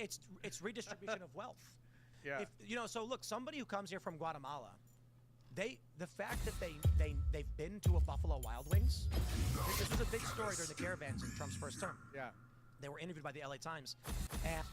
it's redistribution of wealth. Yeah. If, you know, so look, somebody who comes here from Guatemala, the fact that they've been to a Buffalo Wild Wings, this was a big story during the caravans in Trump's first term. Yeah. They were interviewed by the LA Times, and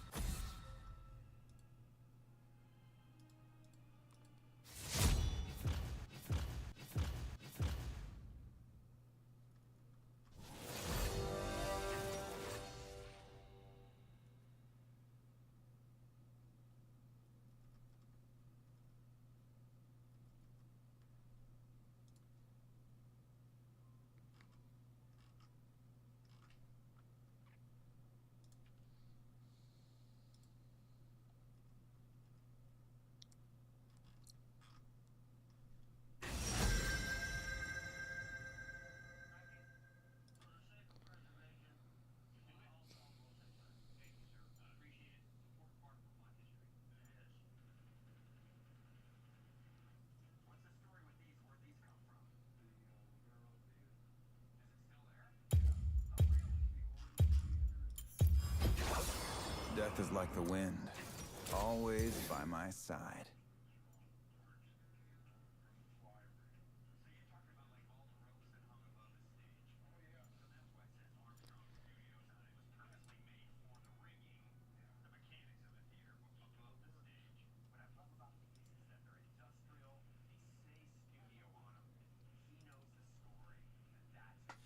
Death is like the wind, always by my side.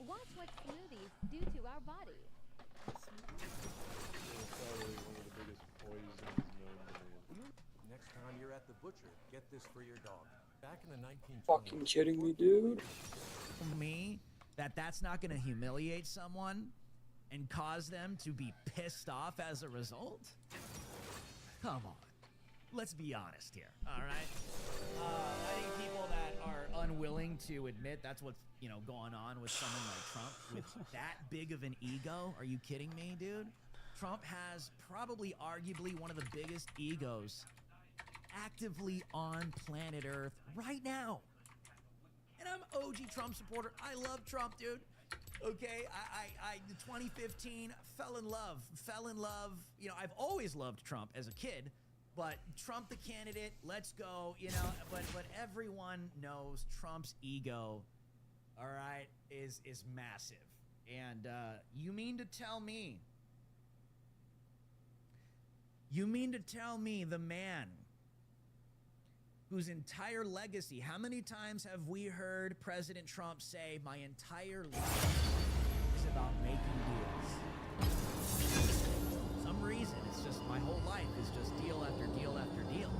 Watch what smoothies do to our body. Probably one of the biggest poisons known to man. Next time you're at the butcher, get this for your dog. Back in the 1920s. Fucking kidding me, dude? Me that that's not going to humiliate someone and cause them to be pissed off as a result? Come on. Let's be honest here, all right? I think people that are unwilling to admit that's what's, you know, going on with someone like Trump with that big of an ego. Are you kidding me, dude? Trump has probably arguably one of the biggest egos actively on planet Earth right now. And I'm OG Trump supporter. I love Trump, dude. Okay, I 2015 fell in love. You know, I've always loved Trump as a kid, but Trump the candidate, let's go, you know, but everyone knows Trump's ego, all right, is massive. And you mean to tell me the man whose entire legacy, how many times have we heard President Trump say, my entire life is about making deals? For some reason, it's just my whole life is just deal after deal after deal.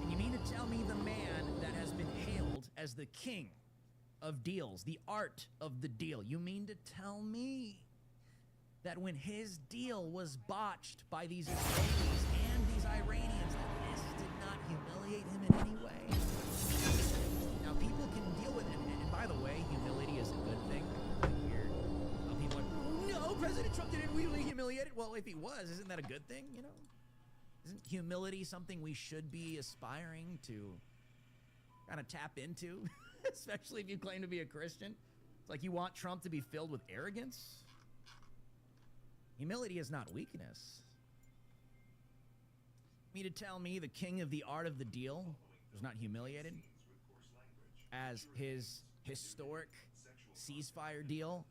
And you mean to tell me the man that has been hailed as the king of deals, the art of the deal, you mean to tell me that when his deal was botched by these Israelis and these Iranians, that this did not humiliate him in any way? Now, people can deal with it, and by the way, humility is a good thing. Weird. People are, no, President Trump didn't really humiliate it. Well, if he was, isn't that a good thing, you know? Isn't humility something we should be aspiring to kind of tap into? Especially if you claim to be a Christian. It's like you want Trump to be filled with arrogance. Humility is not weakness. Me to tell me the king of the art of the deal was not humiliated as his historic ceasefire deal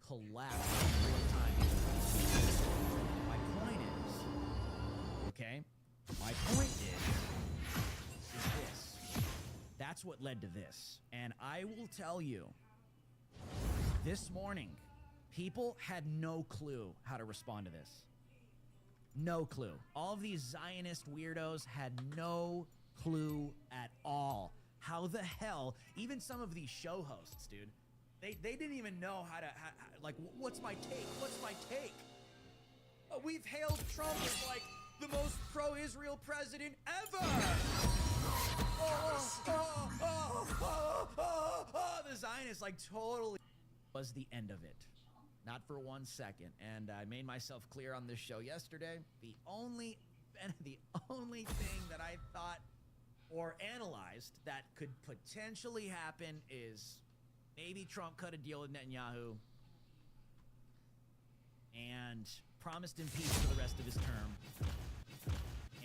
collapsed in real time. My point is, okay? My point is this. That's what led to this. And I will tell you, this morning, people had no clue how to respond to this. No clue. All of these Zionist weirdos had no clue at all. How the hell, even some of these show hosts, dude, they didn't even know how to, like, what's my take? What's my take? We've hailed Trump as, like, the most pro-Israel president ever! The Zionists, like, totally was the end of it. Not for 1 second. And I made myself clear on this show yesterday. The only thing that I thought or analyzed that could potentially happen is maybe Trump cut a deal with Netanyahu and promised him peace for the rest of his term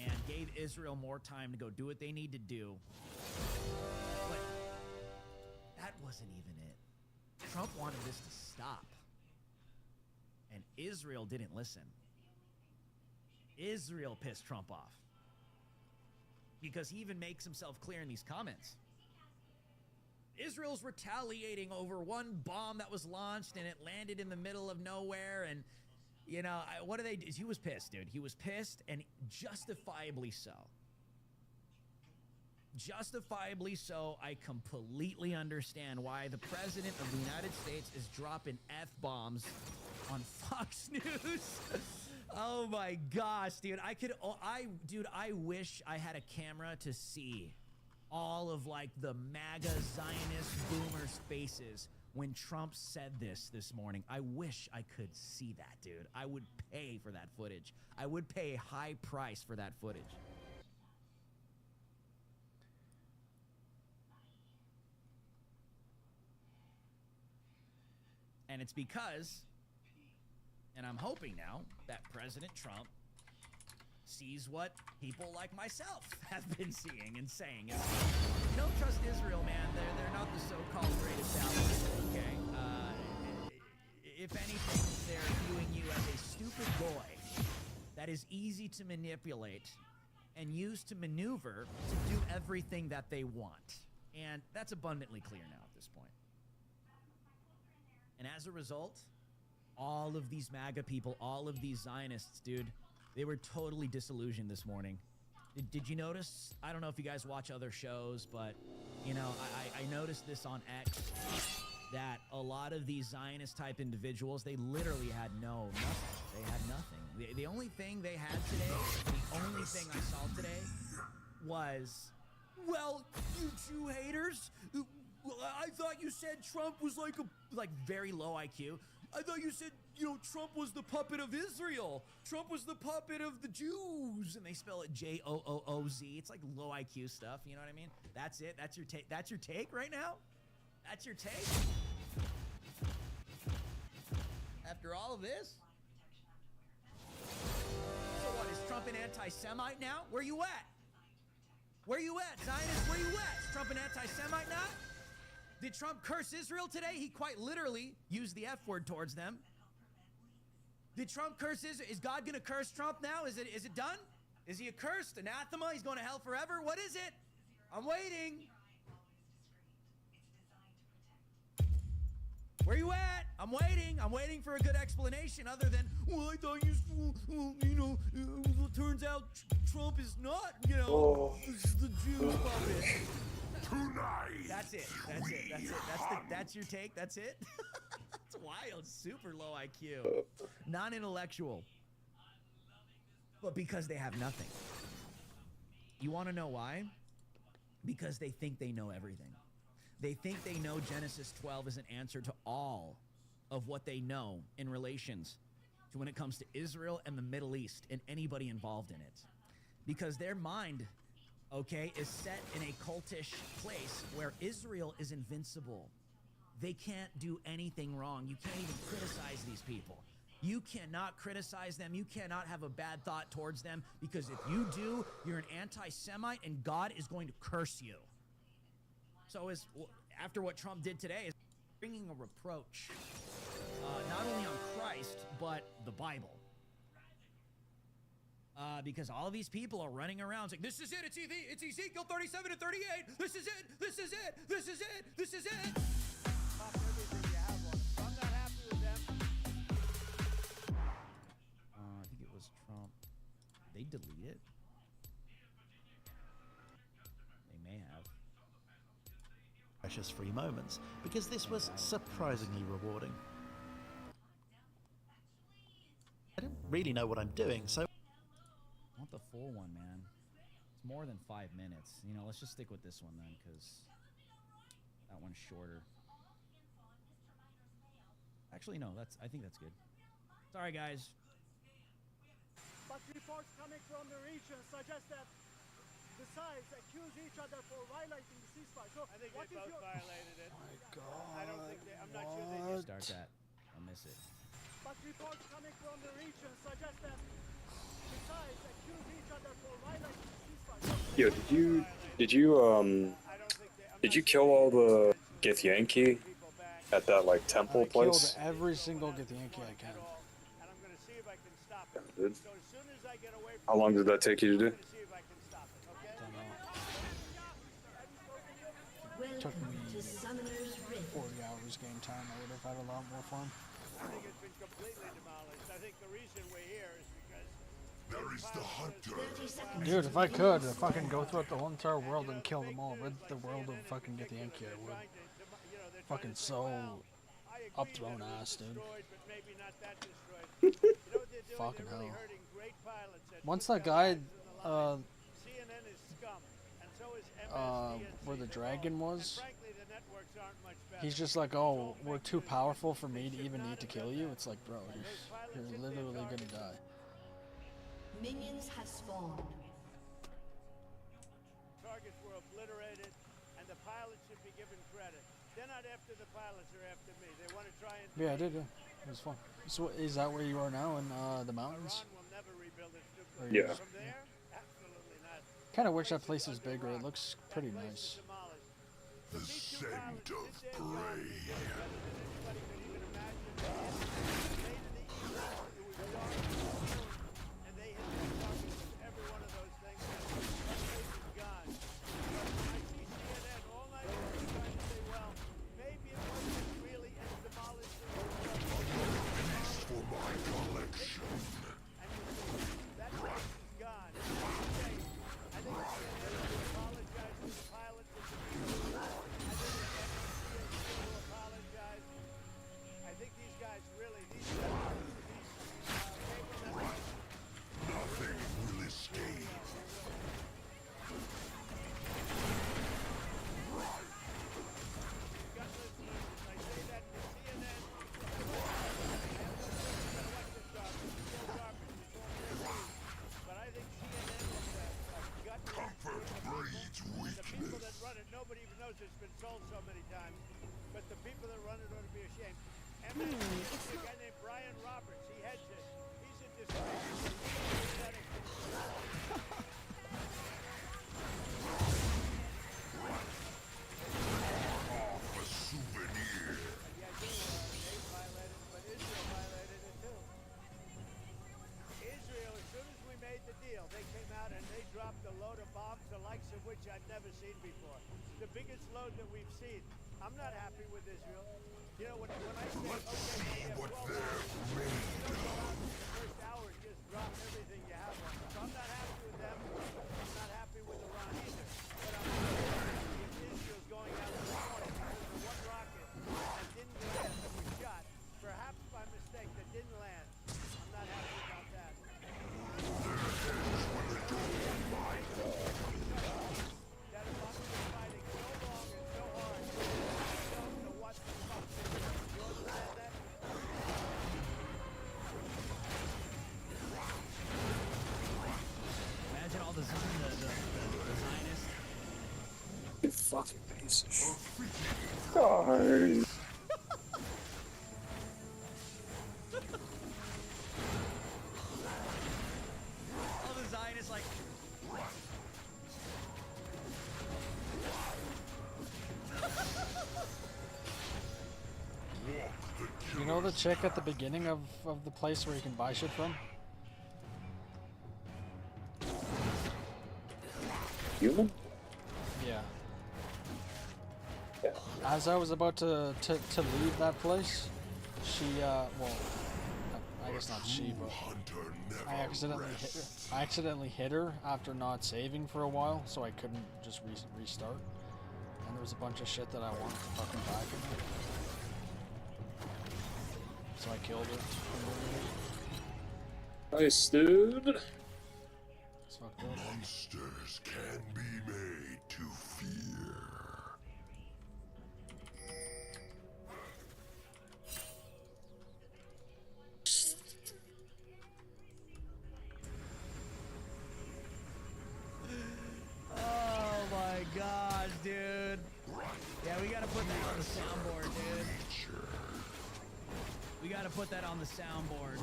and gave Israel more time to go do what they need to do. But that wasn't even it. Trump wanted this to stop. And Israel didn't listen. Israel pissed Trump off. Because he even makes himself clear in these comments. Israel's retaliating over one bomb that was launched and it landed in the middle of nowhere. And, you know, what do they do? He was pissed, dude. He was pissed, and justifiably so. Justifiably so. I completely understand why the president of the United States is dropping F-bombs on Fox News. Oh my gosh, dude. I wish I had a camera to see all of like the MAGA Zionist boomers' faces when Trump said this morning. I wish I could see that, dude. I would pay for that footage. I would pay a high price for that footage. And it's because, and I'm hoping now, that President Trump sees what people like myself have been seeing and saying. You don't trust Israel, man. They're not the so-called great establishment, okay? If anything, they're viewing you as a stupid boy that is easy to manipulate and use to maneuver to do everything that they want. And that's abundantly clear now at this point. And as a result, all of these MAGA people, all of these Zionists, dude, they were totally disillusioned this morning. Did you notice? I don't know if you guys watch other shows, but, you know, I noticed this on X, that a lot of these Zionist-type individuals, they literally had nothing. They had nothing. The only thing they had today, the only thing I saw today was, well, you Jew haters, I thought you said Trump was like very low IQ. I thought you said, you know, Trump was the puppet of Israel. Trump was the puppet of the Jews. And they spell it J-O-O-O-Z. It's like low IQ stuff, you know what I mean? That's it. That's your take. That's your take right now? That's your take? After all of this? So what, is Trump an anti-Semite now? Where you at? Where you at, Zionist? Where you at? Is Trump an anti-Semite now? Did Trump curse Israel today? He quite literally used the F word towards them. Did Trump curse Israel? Is God going to curse Trump now? Is it done? Is he accursed? Anathema? He's going to hell forever? What is it? I'm waiting. Where you at? I'm waiting. I'm waiting for a good explanation other than, well, I thought it turns out Trump is not, the Jew puppet. Tonight. That's it. That's your take. That's it. It's wild. Super low IQ. Non-intellectual. But because they have nothing. You want to know why? Because they think they know everything. They think they know Genesis 12 is an answer to all of what they know in relations to when it comes to Israel and the Middle East and anybody involved in it. Because their mind, okay, is set in a cultish place where Israel is invincible. They can't do anything wrong. You can't even criticize these people. You cannot criticize them. You cannot have a bad thought towards them, because if you do, you're an anti-Semite and God is going to curse you. So after what Trump did today is bringing a reproach, not only on Christ, but the Bible. Because all of these people are running around saying, this is it, it's Ezekiel 37 and 38, this is it, this is it, this is it, this is it. Pop everything you have on it. So I'm not happy with them. I think it was Trump. They delete it? They may have. Precious free moments, because this was surprisingly rewarding. I don't really know what I'm doing, so I want the full one, man. It's more than 5 minutes. You know, let's just stick with this one then, because that one's shorter. Actually, no, I think that's good. Sorry, guys. But reports coming from the region suggest that the sides accuse each other for violating the ceasefire. So I think what they is both your... violated it. My God. I don't think I'm not sure they did. Start that. I'll miss it. But reports coming from the region suggest that the sides accuse each other for violating the ceasefire. Yo, did you kill all the Githyanki at that like temple I killed place? every single Githyanki I can. And I'm going to see if I can stop it. Yeah, dude. So as soon as I get away How long did that take you to do? I'm going to see if I can stop it, okay? Don't know. Took Welcome me to Summoner's Rift. 40 hours game time. I would have had a lot more fun. I think it's been completely demolished. I think the reason we're here is because There is the hunter. 30 seconds. Dude, if I could, I'd fucking go throughout the whole entire world and kill them all. Rid the world of fucking Githyanki, I would. Fucking so upthrown ass, dude. Fucking hell. Once that guy, where the dragon was, he's just like, oh, we're too powerful for me to even need to kill you. It's like, bro, you're literally gonna die. Minions have spawned. Targets were obliterated, and the pilots should be given credit. They're not after the pilots, they're after me. They want to try and... Yeah, I did, yeah. It was fun. So, is that where you are now, in the mountains? Iran will never rebuild its nuclear. Yeah. From there, absolutely not. Kind of wish that place was bigger. It looks pretty nice. The scent of prey. And they hit the target with every one of those things. That place is gone. I see CNN all night long trying to say, well, maybe it wasn't really as demolished as it was. For my collection. And that place is gone. I think CNN will apologize to the pilots and the people. I think the NBC will apologize. I think these guys really, these cable networks, Nothing will escape. gutless losers. I say that to CNN. But I think CNN is a gutless Comfort breeds The people that weakness. run it, nobody even knows it's been sold so many times. But the people that run it ought to be ashamed. And then there's a guy named Brian Roberts. He heads it. He's a disgrace. Off a souvenir. Yeah, they violated it, but Israel violated it too. Israel, as soon as we made the deal, they came out and they dropped a load of bombs, the likes of which I've never seen before. The biggest load that we've seen. I'm not happy with Israel. You know, when I say, okay, you have 12 hours, you don't go out in the first hour and just drop everything you have on them. So I'm not happy with them. I'm not happy with Iran either. But I'm not happy if Israel's going out this morning because of one rocket that didn't land that was shot, perhaps by mistake, that didn't land. I'm not happy about that. That Obama was fighting so long and so hard, I don't know what the fuck they did. You understand that? Imagine all the Zionists. You fucking piece of shit. God. All the Zionists like. You know the chick at the beginning of the place where you can buy shit from? Human? Yeah. Yeah. As I was about to leave that place, she, well, I guess not she, but Hunter never rests. I accidentally hit her after not saving for a while, so I couldn't just restart. And there was a bunch of shit that I wanted to fucking buy from her. So I killed her. Nice, dude. It's fucked up. Monsters can be made to fear. Oh my gosh, dude. Yeah, we gotta put that on the soundboard, dude. We got to put that on the soundboard.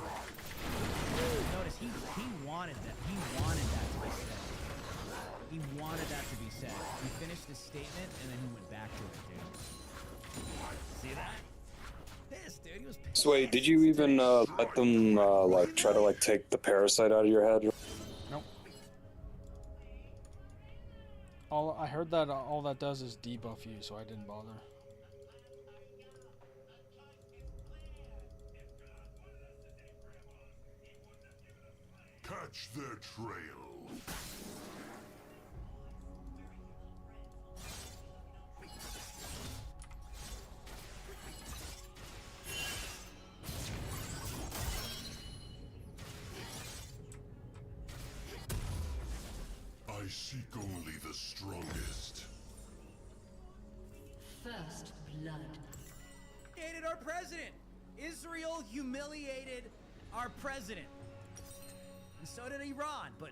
Notice he wanted that. He wanted that to be said. He wanted that to be said. He finished his statement and then he went back to it, dude. See that? Pissed, dude. He was pissed. So wait, did you even let them like try to like take the parasite out of your head? Nope. I heard that all that does is debuff you, so I didn't bother. Catch their trail. I seek only the strongest. First blood. Humiliated our president. Israel humiliated our president. And so did Iran. But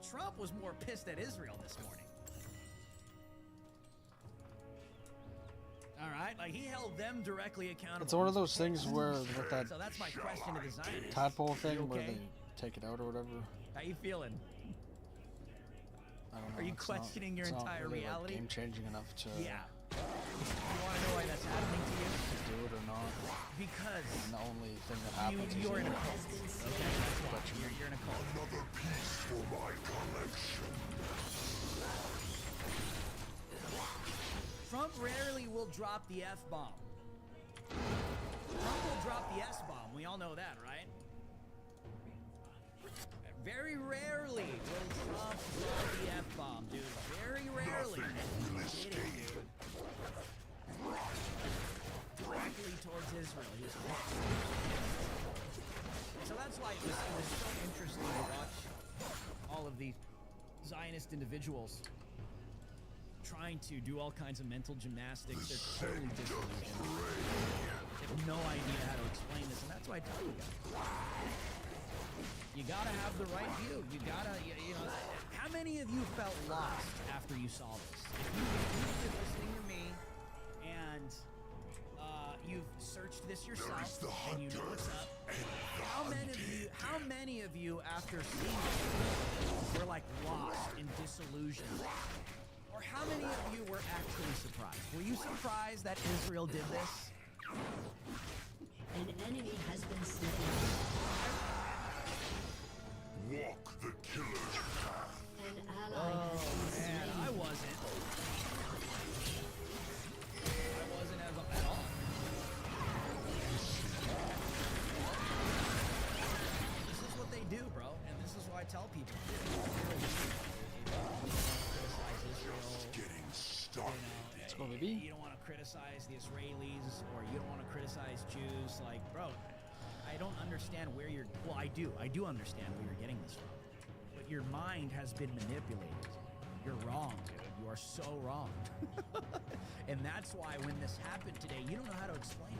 Trump was more pissed at Israel this morning. All right, like he held them directly accountable. It's one of those things where with that So that's my question to the Zionists. tadpole thing You where okay? they take it out or whatever. How you feeling? I don't know. Are you it's not- questioning your it's not entire really, reality? Like, game changing enough to Yeah. You want to know why that's happening to you? do it or not. Because And the only thing that happens is you're in a you- cult. Okay, that's why. You're in a cult. Another piece for my collection. Trump rarely will drop the F-bomb. Trump will drop the S-bomb. We all know that, right? Very rarely will Trump drop the F-bomb, dude. Very rarely. Nothing will Kidding, escape. dude. Directly towards Israel. He was so that's why it was so interesting to watch all of the Zionist individuals trying to do all kinds of mental gymnastics. They're totally disillusioned. They have no idea how to explain this, and that's why I tell you guys. You gotta have the right view. You gotta, you know. How many of you felt lost after you saw this? If you've been listening to me, and you've searched this yourself, and you know what's up. How many of you, after seeing this, were like lost and disillusioned? Or how many of you were actually surprised? Were you surprised that Israel did this? An enemy has been slain. Walk the killer's path. An ally has been slain. Man, I wasn't. I wasn't at all. This is what they do, bro, and this is what I tell people. Criticize Israel. Getting started. Let's go, baby. You don't want to criticize the Israelis, or you don't want to criticize Jews. Like, bro, I don't understand where you're. Well, I do understand where you're getting this from. But your mind has been manipulated. You're wrong, dude. You are so wrong. And that's why when this happened today, you don't know how to explain it.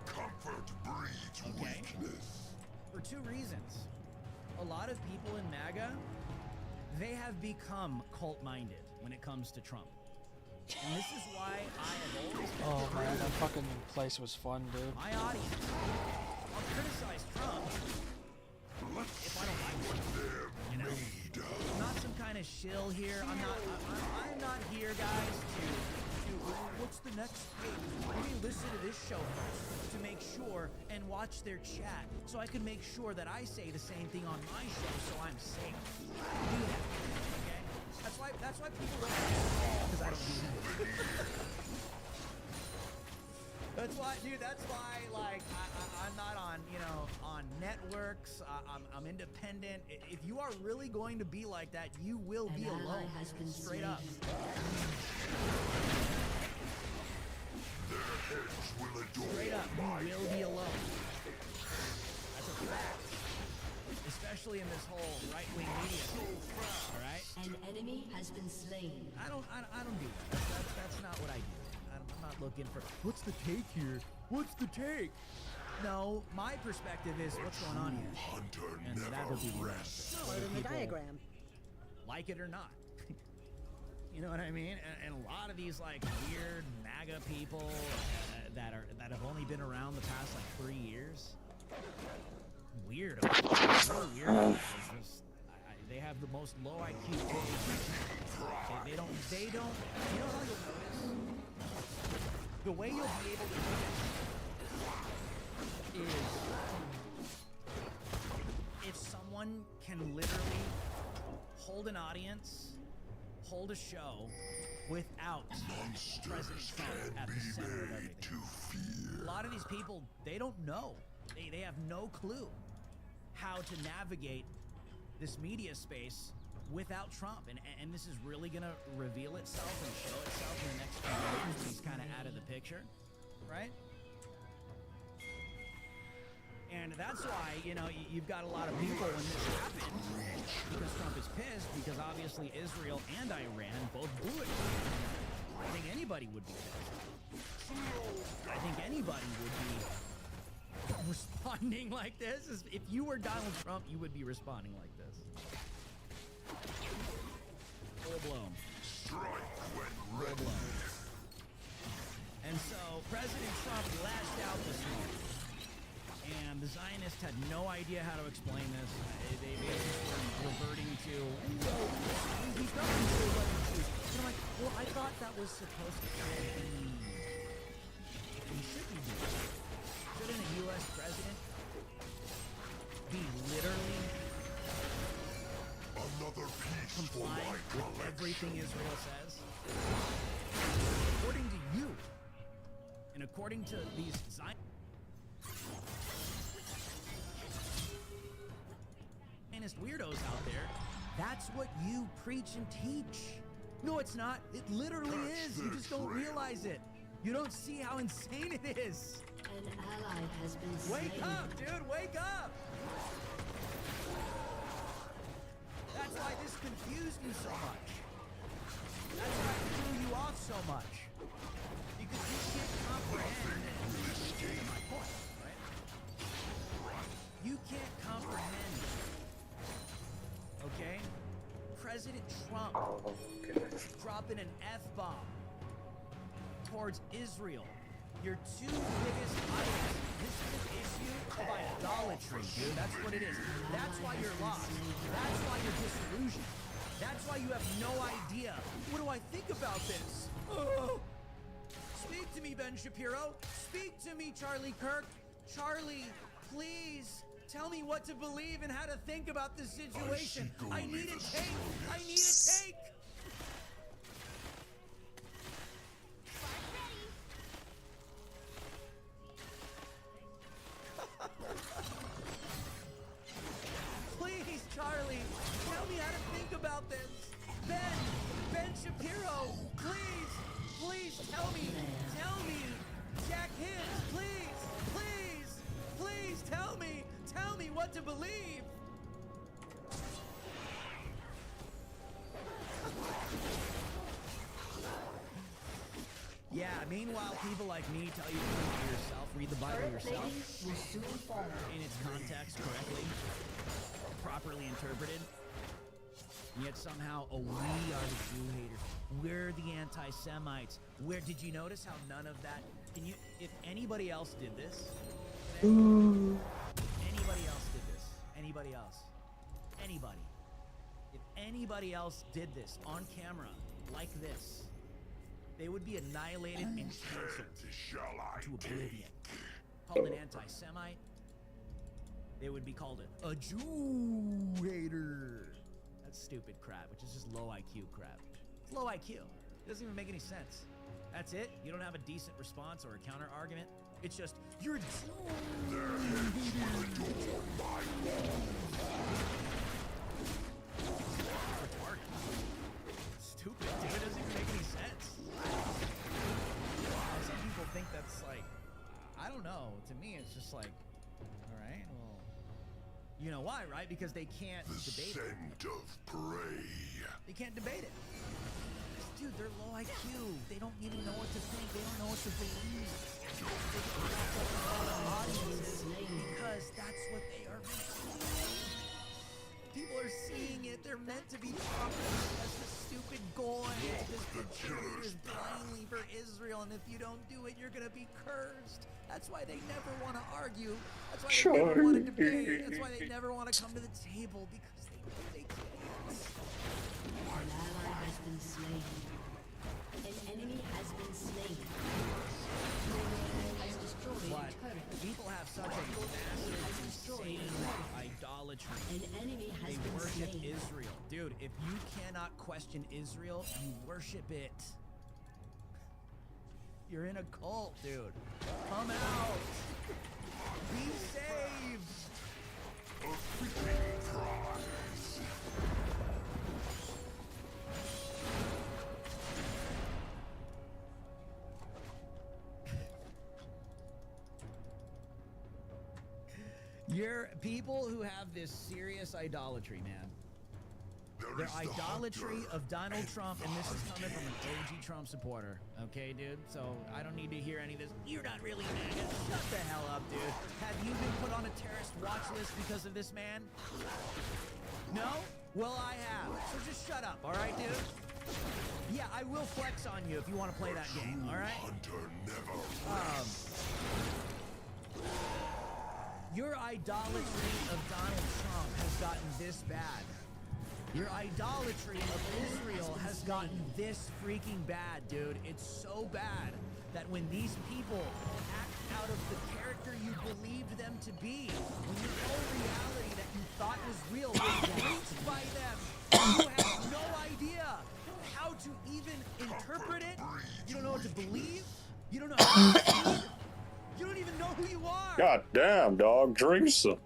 Comfort breeds weakness. For two reasons. A lot of people in MAGA, they have become cult-minded when it comes to Trump. And this is why I have always been Oh man, that fucking place was fun, dude. my audience. I'll criticize Trump if I don't like him. You know, I'm not some kind of shill here. I'm not here, guys, to what's the next page? Let me listen to this show first to make sure and watch their chat so I can make sure that I say the same thing on my show so I'm safe. Do that, okay? That's why people don't because I don't do that. That's why, dude. That's why, like, I'm not on, on networks. I'm independent. If you are really going to be like that, you will be An ally alone. has been Straight slain. up. Their heads will adore Straight up, my you will be alone. That's a fact. Especially in this whole right-wing media. All right. An enemy has been slain. I don't do that. That's not what I do. I'm not looking for what's the take here. What's the take? No, my perspective is what's going on here. hunter And that never will be the rests. answer. Whether people like it or not. You know what I mean? And a lot of these like weird MAGA people that have only been around the past like 3 years. Weird. So weird. They have the most low IQ kids. They don't. You know what you'll notice? The way you'll be able to do this is if someone can literally hold an audience, hold a show without President Trump at the center of everything. A lot of these people, they don't know. They have no clue how to navigate this media space without Trump. And this is really going to reveal itself and show itself in the next few years when he's kind of out of the picture, right? And that's why, you know, you've got a lot of people when this happens, because Trump is pissed, because obviously Israel and Iran both blew it. I think anybody would be pissed. I think anybody would be responding like this. If you were Donald Trump, you would be responding like this. Full blown. Full blown. And so President Trump lashed out this morning. And the Zionists had no idea how to explain this. They basically were reverting to, well, he's not sure what it is. And I'm like, well, I thought that was supposed to be, we should be doing. Shouldn't a U.S. president be literally Another piece complying with everything Israel says? According to you, and according to these Zionists, weirdos out there, that's what you preach and teach. No, it's not. It literally is. You just don't realize it. You don't see how insane it is. An ally has been slain. Wake up, dude. Wake up. That's why this confused you so much. That's why it threw you off so much. Because you can't comprehend my point, right? You can't comprehend. Okay? President Trump dropping an F-bomb towards Israel. Your two biggest idols. This is an issue of idolatry, dude. That's what it is. That's why you're lost. That's why you're disillusioned. That's why you have no idea. What do I think about this? Oh. Speak to me, Ben Shapiro. Speak to me, Charlie Kirk. Charlie, please. Tell me what to believe and how to think about this situation. I need a take. I need a take. Please, Charlie, tell me how to think about this. Ben Shapiro, please tell me. Jack Hibbs, please tell me. Tell me what to believe. Yeah, meanwhile, people like me tell you to read it yourself, read the Bible yourself, Will soon fall. in its context correctly, properly interpreted. And yet somehow, we are the Jew haters. We're the anti-Semites. Did you notice how none of that, if anybody else did this, anybody else did this, anybody, if anybody else did this on camera, like this, they would be annihilated and canceled to oblivion. Called an anti-Semite. They would be called a Jew hater. That's stupid crap, which is just low IQ crap. It's low IQ. It doesn't even make any sense. That's it? You don't have a decent response or a counter argument? It's just, you're a Jew. Retarded. Stupid, dude. It doesn't even make any sense. Some people think that's like, I don't know. To me, it's just like, all right, well, you know why, right? Because they can't debate it. Scent of prey. They can't debate it. Dude, they're low IQ. They don't even know what to think. They don't know what to believe. Audiences, because that's what they are meant to do. People are seeing it. They're meant to be talking as the stupid goy because the cheerleaders blindly for Israel, and if you don't do it, you're gonna be cursed. That's why they never want to argue. That's why they never want to debate. That's why they never want to come to the table, because they know they can't. An ally has been slain. An enemy has been slain. Has destroyed But a turret. people have such a massive, insane idolatry. An enemy has They been worship slain. Israel. Dude, if you cannot question Israel, you worship it. You're in a cult, dude. Come out. Be saved. You're people who have this serious idolatry, man. Their idolatry of Donald Trump, and this is coming from an OG Trump supporter, okay, dude? So I don't need to hear any of this. You're not really MAGA. Shut the hell up, dude. Have you been put on a terrorist watch list because of this man? No? Well, I have. So just shut up, all right, dude? Yeah, I will flex on you if you want to play that game, all right? Your idolatry of Donald Trump has gotten this bad. Your idolatry of Israel has gotten this freaking bad, dude. It's so bad that when these people act out of the character you believed them to be, when your whole reality that you thought was real was breached by them, you have no idea how to even interpret it. You don't know what to believe. You don't know how to see it. You don't even know who you are. God damn, dog. Drink some.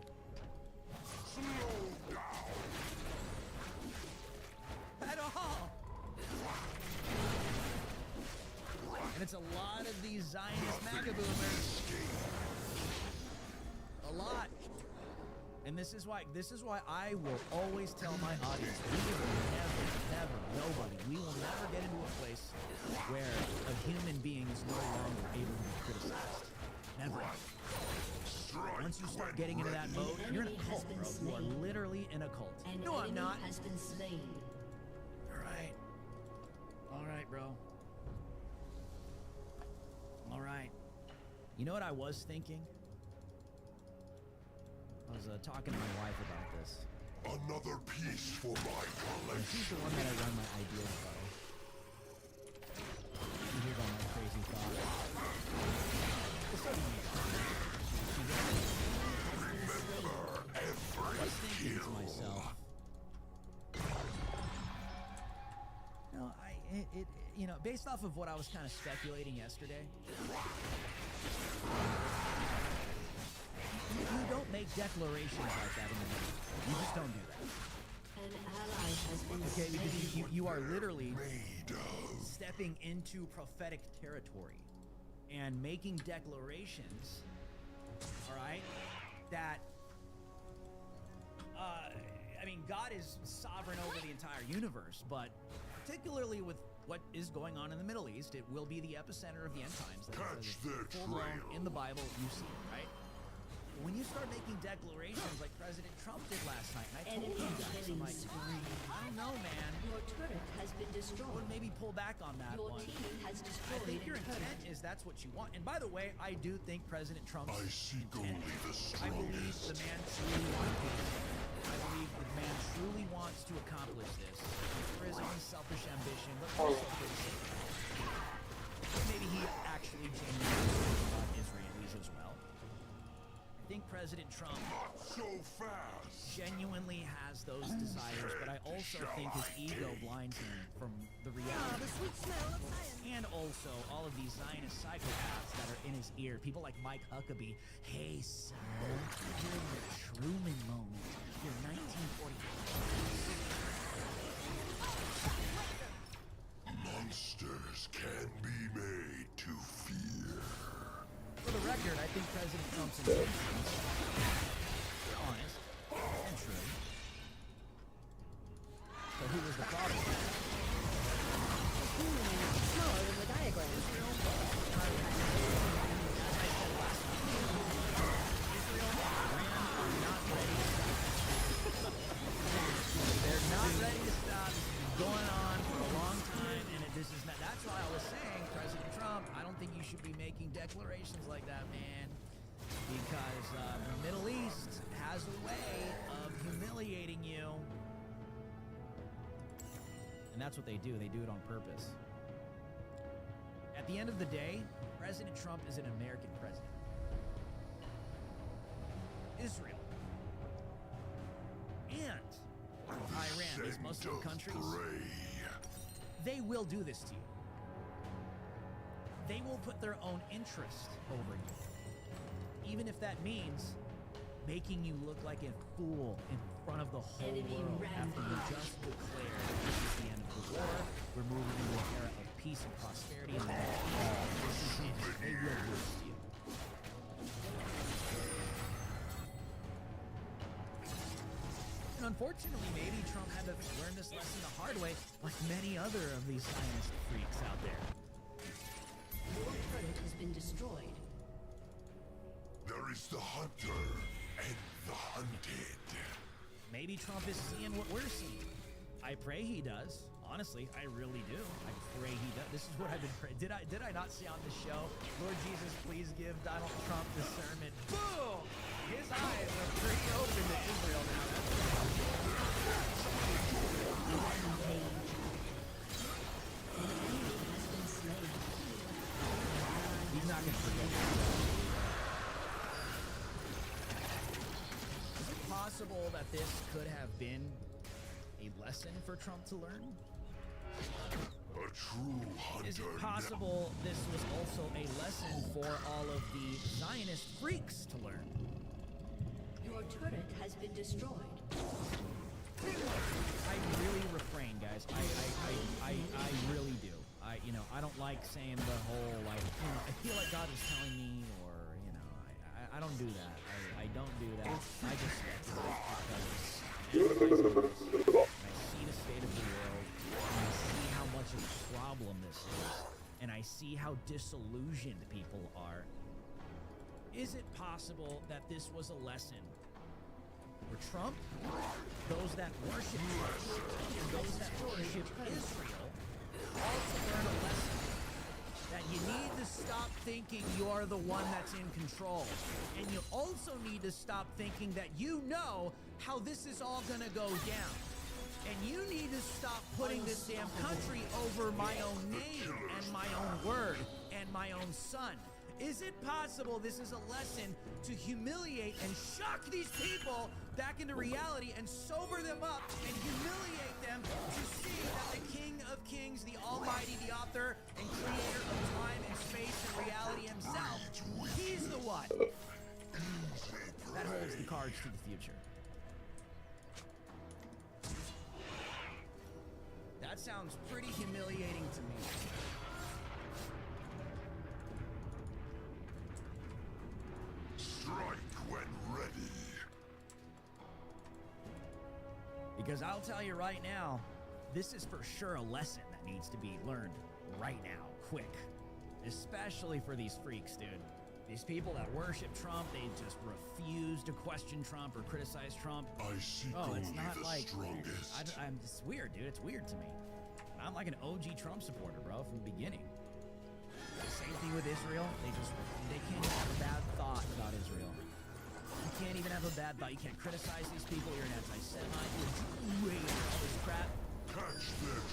At all. And it's a lot of these Zionist MAGA boomers. A lot. And this is why I will always tell my audience, we will never, nobody, we will never get into a place where a human being is no longer able to be criticized. Never. Once you start getting into that mode, you're in a cult, bro. You are literally in a cult. No, I'm not. Has been slain. All right, bro. All right. You know what I was thinking? I was talking to my wife about this. Another piece for my And she's the one that I run my ideas by. She hears all my crazy thoughts. Well, so do you. I was thinking to myself, you know, based off of what I was kind of speculating yesterday, you don't make declarations like that in the middle. You just don't do that. An ally has been Okay, slain. because you are literally stepping into prophetic territory and making declarations, all right, that, I mean, God is sovereign over the entire universe, but particularly with what is going on in the Middle East, it will be the epicenter of the end times. That is full-blown in the Bible, you see it, right? When you start making declarations like President Trump did last night, and I told you guys, I'm like, I don't know, man. Your turret has been I destroyed. would maybe pull back on that Your one. team has I destroyed think a your turret. intent is that's what you want. And by the way, I do think President Trump's I seek intent, only the I believe the strongest. man truly wants peace. I believe the man truly wants to accomplish this for his own selfish ambition, but also for the sake of others. Maybe he actually genuinely cares about Israelis as well. I think President Trump So fast. genuinely has those desires, but I also think his ego blinds him from the reality. And also all of these Zionist psychopaths that are in his ear. People like Mike Huckabee. Hey, son, you're in the Truman moment. You're 1940. Monsters can be made to fear. For the record, I think President Trump's intentions are honest and true. So who was the problem? Smaller than the diagram. Israel ran are not ready to stop. They're not ready to stop. This has been going on for a declarations like that, man. Because the Middle East has a way of humiliating you. And that's what they do. They do it on purpose. At the end of the day, President Trump is an American president. Israel and Iran, these Muslim countries, they will do this to you. They will put their own interest over you. Even if that means making you look like a fool in front of the whole world after you just declared this is the end of the war, we're moving into an era of peace and prosperity in the Middle East. This is it. They will lose you. And unfortunately, maybe Trump had to learn this lesson the hard way, like many other of these Zionist freaks out there. Your turret has been destroyed. There is the hunter and the hunted. Maybe Trump is seeing what we're seeing. I pray he does. Honestly, I really do. I pray he does. This is what I've been praying. Did I not see on the show, Lord Jesus, please give Donald Trump discernment? Boom! His eyes are pretty open to Israel now. He's not going to forget that. Is it possible that this could have been a lesson for Trump to learn? A true hunter. Is it possible this was also a lesson for all of the Zionist freaks to learn? Your turret has been destroyed. I really refrain, guys. I really do. I don't like saying the whole, like, I feel like God is telling me, or, I don't do that. I don't do that. I just because I see the state of the world, and I see how much of a problem this is, and I see how disillusioned people are. Is it possible that this was a lesson for Trump, those that worship Trump, and those that worship Israel, all to learn a lesson that you need to stop thinking you're the one that's in control, and you also need to stop thinking that you know how this is all gonna go down, and you need to stop putting this damn country over my own name and my own word and my own son. Is it possible this is a lesson to humiliate and shock these people back into reality and sober them up and humiliate them to see that the King of Kings, the Almighty, the author and creator of time and space and reality himself, he's the one that holds the cards to the future? That sounds pretty humiliating to me. Strike when ready. Because I'll tell you right now, this is for sure a lesson that needs to be learned right now, quick. Especially for these freaks, dude. These people that worship Trump, they just refuse to question Trump or criticize Trump. I seek it's only not the like strongest. it's weird, dude. It's weird to me. I'm like an OG Trump supporter, bro, from the beginning. Same thing with Israel. They can't even have a bad thought about Israel. You can't even have a bad thought. You can't criticize these people. You're an anti-Semite. You're way all this crap.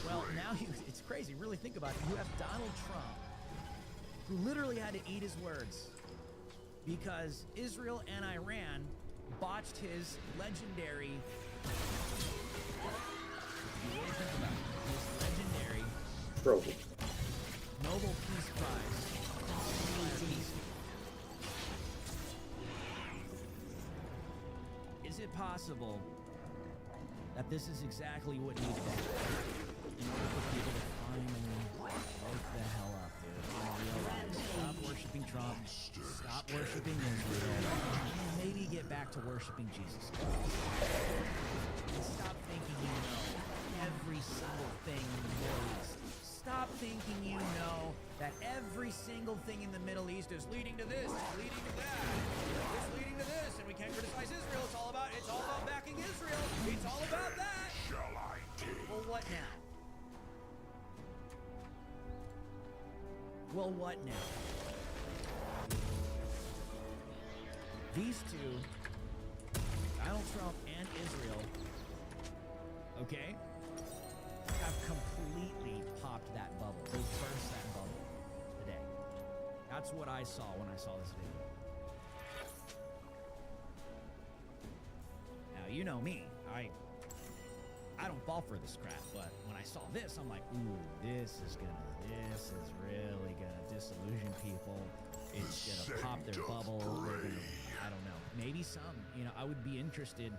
Well, now it's crazy. Really think about it. You have Donald Trump, who literally had to eat his words because Israel and Iran botched his legendary. You really think about it. His legendary Nobel Peace Prize. Is it possible that this is exactly what needed to happen in order for people to finally wake the hell up, dude, and realize, stop worshiping Trump, stop worshiping Israel, and maybe get back to worshiping Jesus Christ. And stop thinking you know every single thing in the Middle East. Stop thinking you know that every single thing in the Middle East is leading to this, it's leading to that, it's leading to this, and we can't criticize Israel. It's all about backing Israel. It's all about that. Shall I take? Well, what now? Well, what now? these two, Donald Trump and Israel, okay, have completely popped that bubble. They burst that bubble today. That's what I saw when I saw this video. Now, you know me. I don't fall for this crap, but when I saw this, I'm like, ooh, this is really gonna disillusion people. It's gonna pop their bubble. They're gonna, I don't know. Maybe some. You know, I would be interested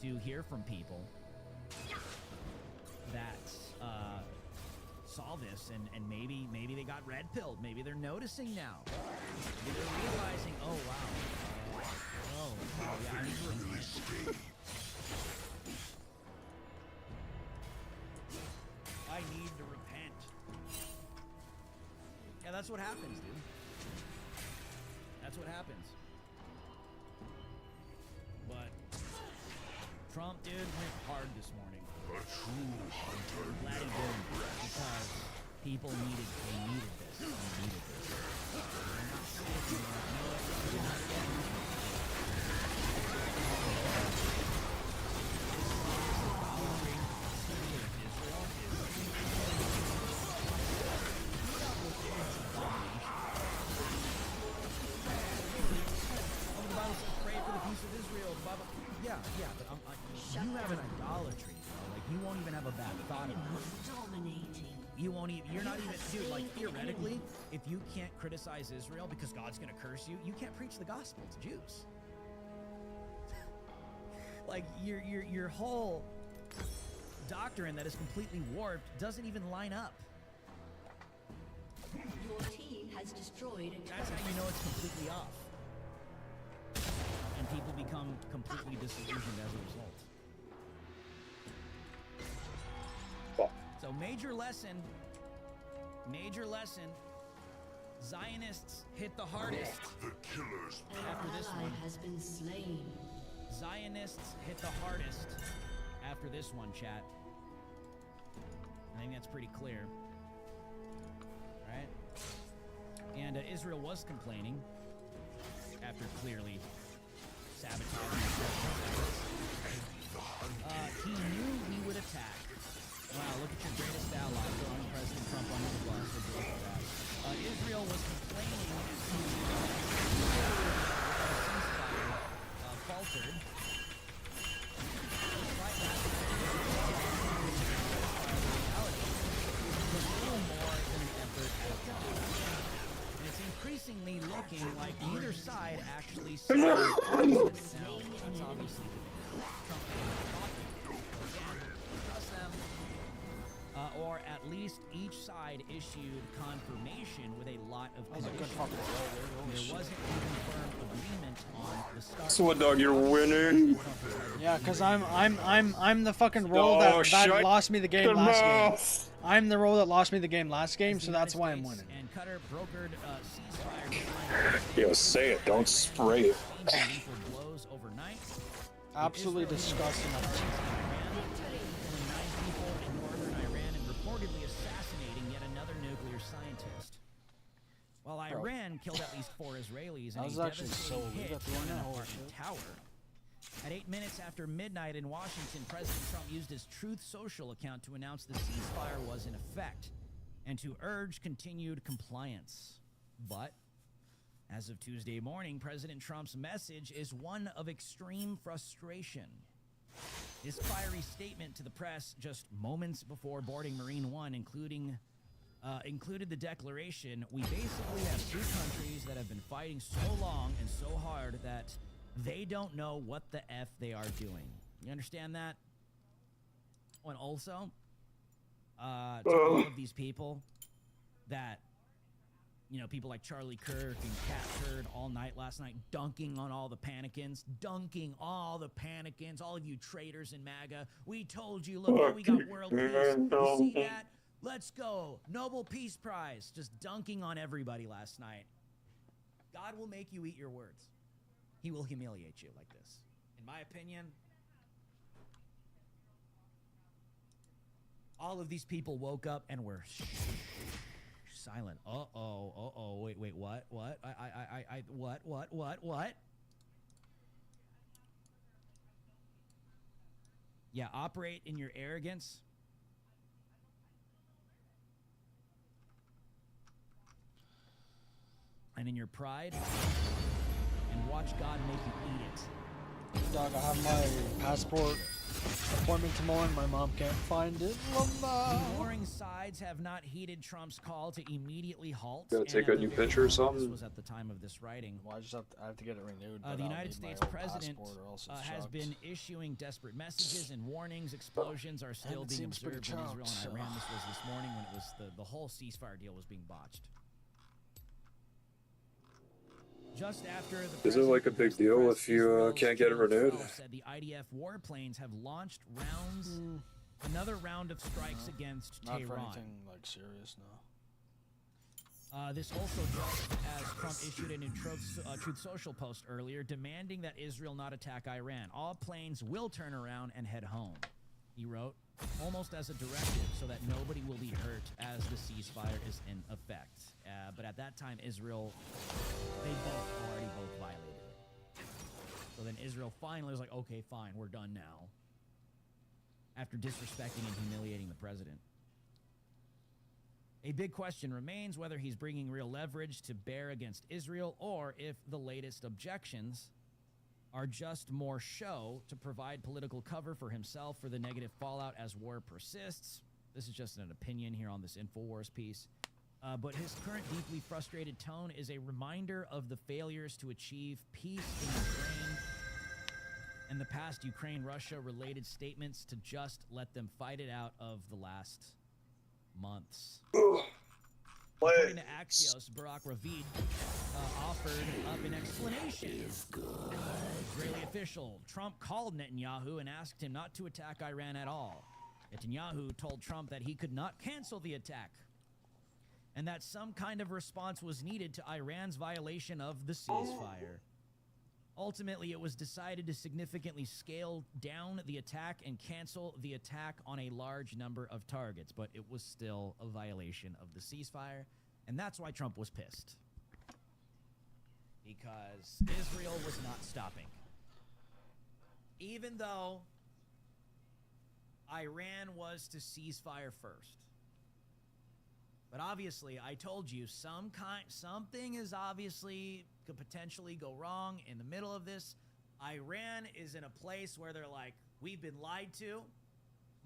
to hear from people that saw this and maybe they got red pilled. Maybe they're noticing now. Maybe they're realizing, oh wow, yeah, I need to repent. I need to repent. Yeah, that's what happens, dude. That's what happens. But Trump, dude, went hard this morning. A true hunter Glad he never did, because people needed this. They needed this. They're not safe anymore. You know what? They're not safe. Yeah, but you have an idolatry, bro. Like, you won't even have a bad thought of it. Dominating. You won't even, you're not even, dude, like, theoretically, if you can't criticize Israel because God's gonna curse you, you can't preach the gospel to Jews. Like, your whole doctrine that is completely warped doesn't even line up. Your team has destroyed a That's how you know it's completely off. And people become completely disillusioned as a result. So major lesson, Zionists hit the hardest the killer's after this ally one. has been slain. Zionists hit the hardest after this one, chat. I think that's pretty clear. Right? And Israel was complaining after clearly sabotaging he knew we would attack. Wow, look at your greatest ally throwing President Trump under the bus for doing that. Israel was complaining to ceasefire faltered. Despite that, was little more than an effort at all. And it's increasingly looking like neither side actually saw it. Now, that's obviously Trump trust them. Or at least each side issued confirmation with a lot of conditions. There wasn't even firm agreement on the start. So what, dog? You're winning. Yeah, cause I'm the fucking role that lost me the game last game. I'm the role that lost me the game last game, so that's why I'm winning. And Qatar brokered ceasefire. Yo, say it. Don't spray it. Blows overnight. Absolutely disgusting. While Iran killed at least 4 Israelis in That was a actually so devastating weird hit at the to end. an Holy apartment shit. tower. At 8 minutes after midnight in Washington, President Trump used his Truth Social account to announce the ceasefire was in effect and to urge continued compliance. But as of Tuesday morning, President Trump's message is one of extreme frustration. His fiery statement to the press just moments before boarding Marine One included the declaration, "We basically have 2 countries that have been fighting so long and so hard that they don't know what the F they are doing." You understand that? And also, to all of these people that, you know, people like Charlie Kirk and Cat Turd all night last night dunking on all the panicans, all of you traitors in MAGA. We told you, look, how we got world peace. You see that? Let's go. Nobel Peace Prize. Just dunking on everybody last night. God will make you eat your words. He will humiliate you like this. In my opinion, all of these people woke up and were silent. Wait, what? What? What? Yeah, operate in your arrogance. And in your pride. And watch God make you eat it. Dog, I have my passport appointment tomorrow and my mom can't find it. The warring sides have not heeded Trump's call to immediately halt. Gotta and take at a the new very picture or time, something? This was at the time of this writing. Well, I have to get it renewed. But The I'll United need my States old president passport or else it's has chucked. been issuing desperate messages and warnings. Explosions are still it being seems pretty observed in Israel chucked, and so- Iran. This was this morning when it was the whole ceasefire deal was being botched. Just after the Is it like a big deal if you can't get it renewed? said the IDF warplanes have launched another round of strikes against Not for Tehran. anything like serious, no. This also just as Trump issued a new Truth Social post earlier demanding that Israel not attack Iran. All planes will turn around and head home, he wrote, almost as a directive so that nobody will be hurt as the ceasefire is in effect. But at that time, Israel, they already both violated it. So then Israel finally was like, okay, fine, we're done now. After disrespecting and humiliating the president. A big question remains whether he's bringing real leverage to bear against Israel or if the latest objections are just more show to provide political cover for himself for the negative fallout as war persists. This is just an opinion here on this InfoWars piece. But his current deeply frustrated tone is a reminder of the failures to achieve peace in Ukraine and the past Ukraine-Russia related statements to just let them fight it out of the last months. According to Axios, Barak Ravid offered up an explanation. Israeli official, Trump called Netanyahu and asked him not to attack Iran at all. Netanyahu told Trump that he could not cancel the attack and that some kind of response was needed to Iran's violation of the ceasefire. Ultimately, it was decided to significantly scale down the attack and cancel the attack on a large number of targets, but it was still a violation of the ceasefire, and that's why Trump was pissed. Because Israel was not stopping. Even though Iran was to ceasefire first. But obviously, I told you, something is obviously could potentially go wrong in the middle of this. Iran is in a place where they're like, we've been lied to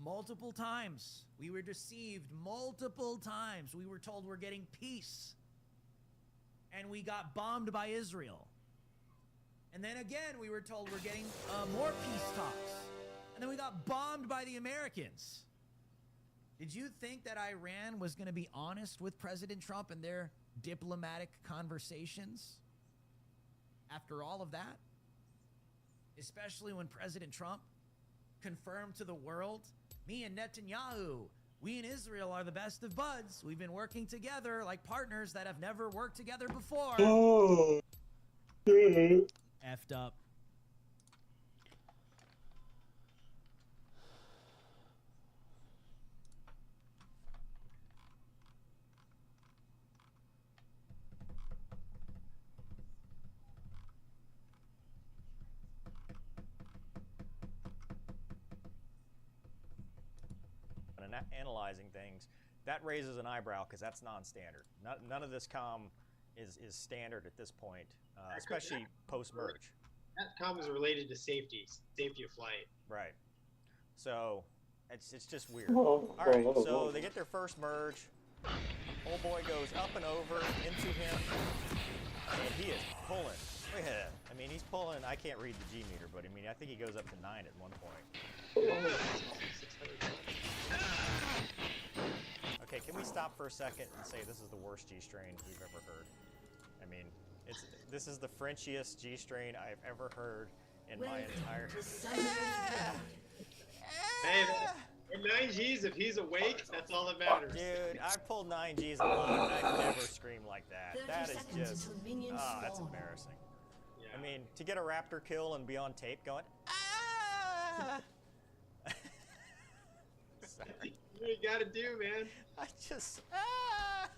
multiple times. We were deceived multiple times. We were told we're getting peace. And we got bombed by Israel. And then again, we were told we're getting more peace talks. And then we got bombed by the Americans. Did you think that Iran was going to be honest with President Trump and their diplomatic conversations after all of that? Especially when President Trump confirmed to the world, me and Netanyahu, we and Israel are the best of buds. We've been working together like partners that have never worked together before. Oh. Effed up. And analyzing things, that raises an eyebrow because that's non-standard. None of this comm is standard at this point, especially post-merge. That comm is related to safety of flight. Right. So it's just weird. All right, so they get their first merge. Old boy goes up and over into him, and he is pulling. Look at that. I mean, he's pulling. I can't read the G meter, but I mean, I think he goes up to 9 at one point. Okay, can we stop for a second and say this is the worst G strain we've ever heard? I mean, this is the Frenchiest G strain I've ever heard in my entire. Hey, at 9 Gs, if he's awake, that's all that matters. Dude, I've pulled 9 Gs a lot, and I've never screamed like that. That is just, that's embarrassing. Yeah. I mean, to get a raptor kill and be on tape going, ah! Sorry. What you gotta do, man? I just, ah!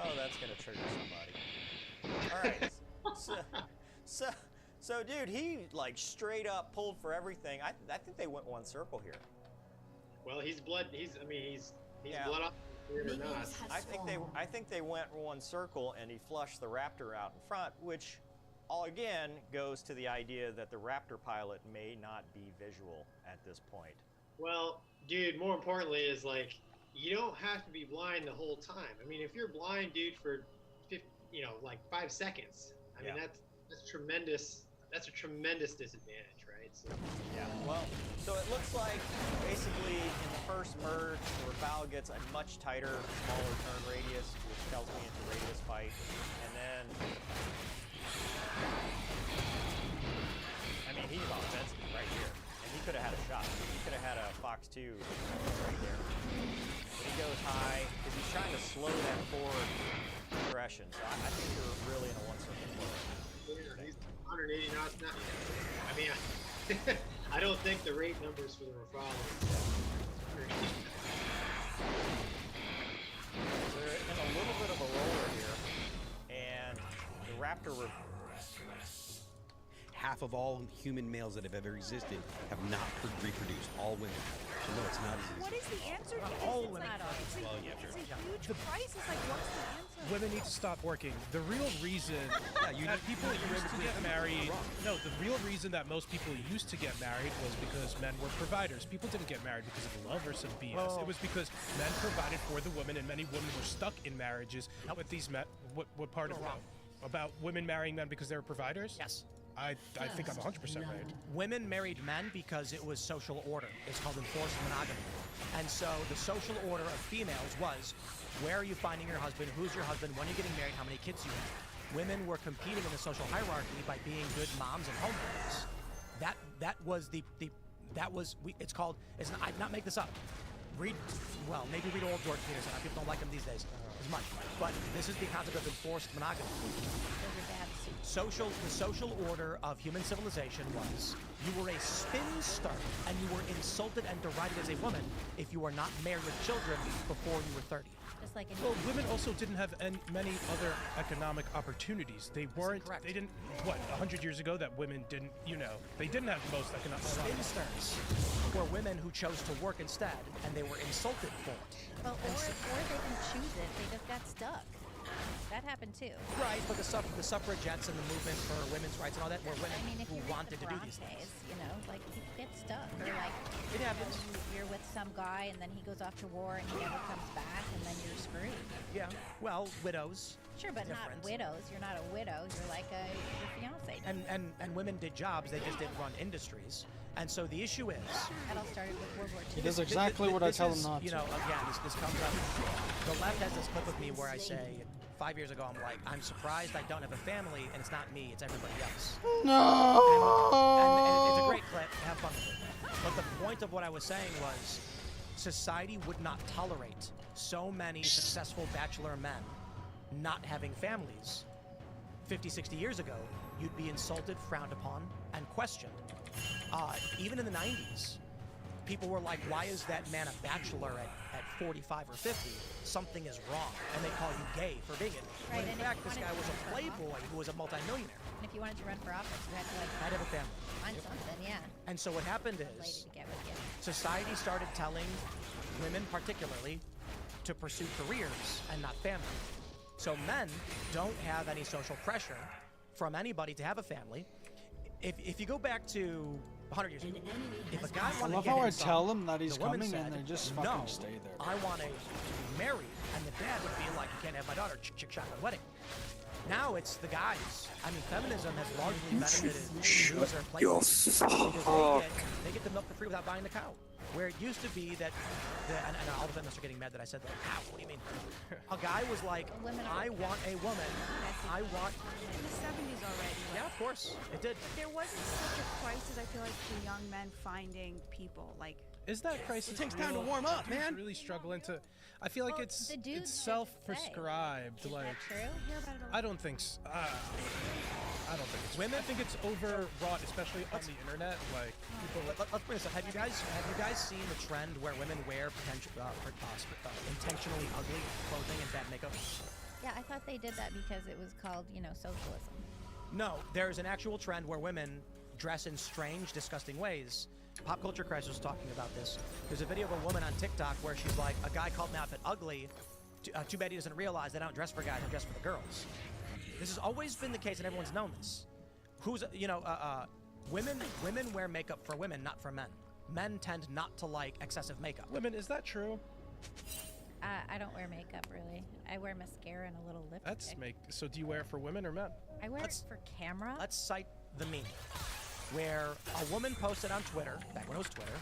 Oh, that's gonna trigger somebody. All right, So, dude, he like straight up pulled for everything. I think they went one circle here. Well, he's blood. He's Yeah. blood off or not. I think they went one circle and he flushed the Raptor out in front, which all again goes to the idea that the Raptor pilot may not be visual at this point. Well, dude, more importantly is like you don't have to be blind the whole time. I mean, if you're blind, dude, for like 5 seconds, I mean that's tremendous. That's a tremendous disadvantage, right? So. Yeah. Well, so it looks like basically in the first merge, Raval gets a much tighter, smaller turn radius, which tells me it's a radius fight, and then. I mean, he's offensive right here, and he could have had a shot. He could have had a Fox 2 right there. But he goes high because he's trying to slow that forward progression. So I think you're really in a one-circle flow. Yeah, he's 180 knots. Not. I mean, I don't think the rate numbers for the Rafale. They're in a little bit of a roller here, and the Raptor. Half of all human males that have ever existed have not reproduced. All women. So no, it's not as easy. What is the answer to this? all It's women. not all. It's a, Well, yeah, it's sure. a huge crisis. Like, what's the answer? Women need to stop working. The real reason that people used to get married, the real reason that most people used to get married was because men were providers. People didn't get married because of love or some BS. Well- It was because men provided for the women, and many women were stuck in marriages with these men. What part of that? About women marrying men because they were providers? Yes. I think I'm 100% right. Women married men because it was social order. It's called enforced monogamy. And so the social order of females was, where are you finding your husband? Who's your husband? When are you getting married? How many kids do you have? Women were competing in the social hierarchy by being good moms and homemakers. That was it's called, I not make this up. Maybe read old George Peterson. People don't like him these days as much. But this is the concept of enforced monogamy. The social order of human civilization was you were a spinster and you were insulted and derided as a woman if you were not married with children before you were 30. Just like in Well, women also didn't have many other economic opportunities. They weren't. They didn't. 100 years ago, that women didn't. They didn't have the most economic. Spinsters were women who chose to work instead, and they were insulted for it. Well, or they didn't choose it. They just got stuck. That happened too. Right, but the suffragettes and the movement for women's rights and all that were women If who you read wanted the to do these Brontes, things. like people get stuck. Or like It happens. You're with some guy and then he goes off to war and he never comes back and then you're screwed. Yeah. Well, widows. Sure, but not widows. You're not a widow. You're like your fiance. And women did jobs. They just didn't run industries. And so the issue is. That all started with World War II. He does exactly what I tell him not to. Again, this comes up. The left has this clip of me where I say, 5 years ago, I'm like, I'm surprised I don't have a family, and it's not me, it's everybody else. No. And it's a great clip. Have fun with it. But the point of what I was saying was, society would not tolerate so many successful bachelor men not having families. 50, 60 years ago, you'd be insulted, frowned upon, and questioned. Even in the 90s, people were like, why is that man a bachelor at 45 or 50? Something is wrong. And they call you gay for being it. Right, When in and fact, if this you guy wanted was to a run for playboy who was a multimillionaire. And if you wanted to run for office, you had to I'd have a family. find something, yeah. And so what happened Lady is, to get with you. society started telling women particularly to pursue careers and not family. So men don't have any social pressure from anybody to have a family. If you go back to 100 years ago, if a guy I wanted love to get how I his son, tell them that he's the woman coming and said, they just no, fucking stay there. I want to be married, and the dad would be like, you can't have my daughter, chick shotgun wedding. Now it's the guys. I mean, feminism has largely benefited loser places because they get the milk for free without buying the cow. Where it used to be that, and all the feminists are getting mad that I said that. Cow? What do you mean? A guy was like, I want a woman. I want. In the 70s already. Yeah, of course, it did. But there wasn't such a crisis, I feel like, for young men finding people. Like, Is that crisis? It takes time to real? warm up, Dudes man. Really struggling to. I feel like Well, it's the dudes it's have to self-prescribed. say. Is Like that true? hear about it a lot. I don't think. I don't think it's. Women? I think it's overwrought, especially on the internet. Like people. Let's bring this up. Have you guys seen the trend where women wear intentionally ugly clothing and bad makeup? Yeah, I thought they did that because it was called, socialism. No, there's an actual trend where women dress in strange, disgusting ways. Pop Culture Crisis was talking about this. There's a video of a woman on TikTok where she's like, a guy called my outfit ugly. Too bad he doesn't realize that I don't dress for guys, I dress for the girls. This has always been the case, and everyone's known this. Women wear makeup for women, not for men. Men tend not to like excessive makeup. Women, is that true? I don't wear makeup really. I wear mascara and a little lipstick. So do you wear it for women or men? I wear it for camera. Let's cite the meme where a woman posted on Twitter, back when it was Twitter,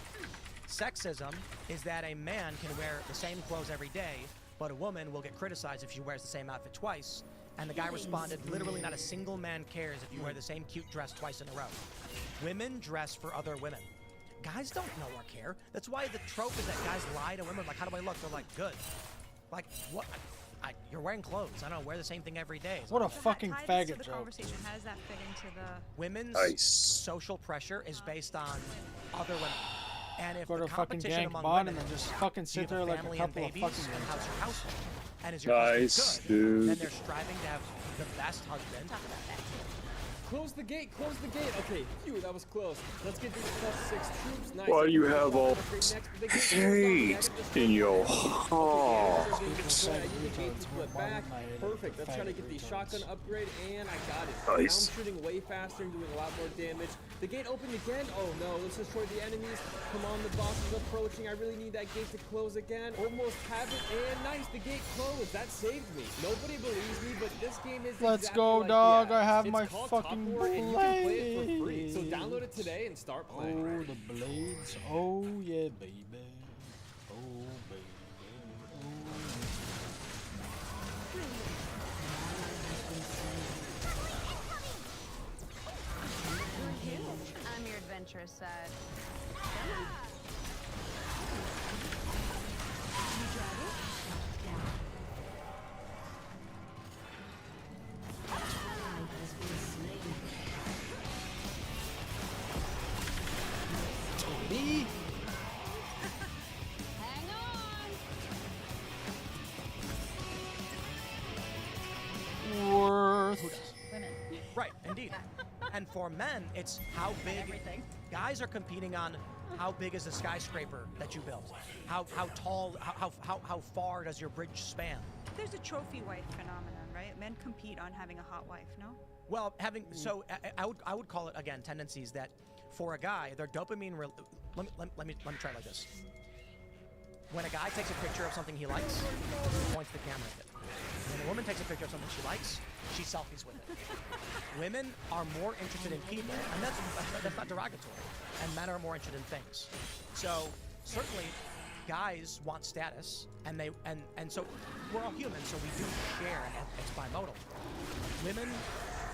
sexism is that a man can wear the same clothes every day, but a woman will get criticized if she wears the same outfit twice. And the guy responded, literally not a single man cares if you wear the same cute dress twice in a row. Women dress for other women. Guys don't know or care. That's why the trope is that guys lie to women, like, how do I look? They're like, good. Like, what? You're wearing clothes. I don't wear the same thing every day. What a fucking faggot the joke. conversation. How does that fit into the... Women's social pressure is based on other women. And if Go the to fucking competition gank among bot women and then just fucking sit you there have a like a family couple and of babies, fucking and how's your retards. household? And is your Nice, husband good? dude. Then they're striving to have the best husband. Talk about that too. Close the gate, close the gate. Okay, phew, that was close. Let's get these +6 troops. Nice. Why do you have all hate in your heart? Perfect. Let's try to get the shotgun upgrade, and I got it. Nice. Now I'm shooting way faster and doing a lot more damage. The gate opened again. Oh no, let's destroy the enemies. Come on, the boss is approaching. I really need that gate to close again. Almost have it, and nice, the gate closed. That saved me. Nobody believes me, but this game is Let's exactly go, like dog. the I have It's my called fucking Top War, and you can play it for free. So blades. download it today and start playing. Oh, the blades. Oh, yeah, baby. Oh, baby. I'm your adventurous side. Toby? Hang on. Worth. Women. Right, indeed. And for men, it's how big. Everything. Guys are competing on how big is the skyscraper that you built? How tall? How far does your bridge span? There's a trophy wife phenomenon, right? Men compete on having a hot wife, no? Well, I would call it again tendencies that for a guy, their dopamine. Let me try it like this. When a guy takes a picture of something he likes, he points the camera at it. When a woman takes a picture of something she likes, she selfies with it. Women are more interested in people, and that's not derogatory. And men are more interested in things. So certainly, guys want status, and so we're all human, so we do share, and it's bimodal. Women